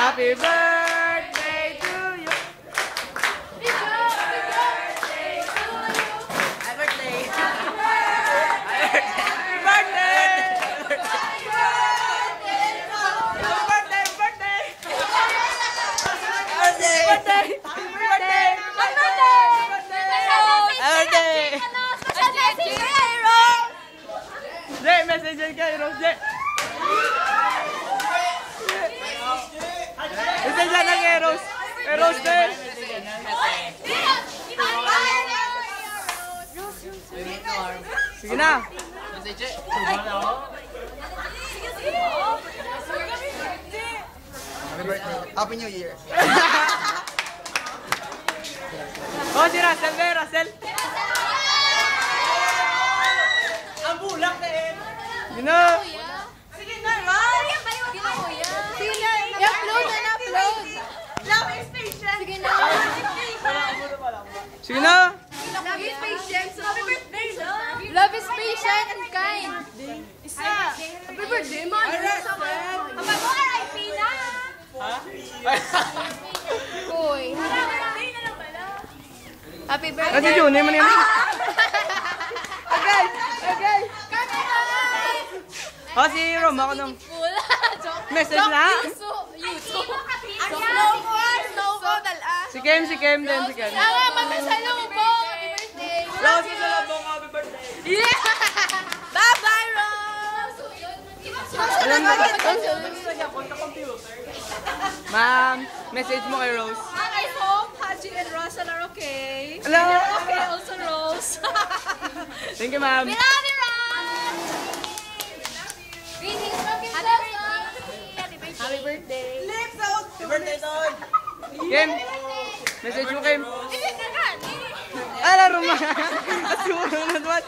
Happy birthday to you. Happy birthday to you. Happy birthday. Happy birthday. Message yan kay Rose. Message yan na kay Rose. Kay Rose din. Sige na. Happy birthday. Happy New Year. Oh, si Russell din, Russell. Ang bulak na eh. Sige na. Sige na, Ron! Sige na, i-upload na na-upload! Love is patient! Sige na! Sige na. Love is patient! Happy birthday! Love is patient and kind! Isa! Happy birthday, man! Happy RIP na! Ha? Uy! Happy na lang pala! Happy birthday! Kasi yun, naman yan. Okay! Okay! Oh, si Rom, ako nung message na. YouTube. Si Kem din, si Kem. Nga, magkasalubong. Happy birthday. Rose, salubong, happy birthday. Yeah! Bye-bye, Rose! Alam mo ba? Ma'am, message mo kay Rose. I hope Haji and Russell are okay. Hello. Okay, also Rose. Thank you, ma'am. We love you, Rose! Greetings from Quezon. Happy birthday. Lips out. Happy birthday, Ton. Kem, message mo, Kem. Ala, Roma. Asuro na naman.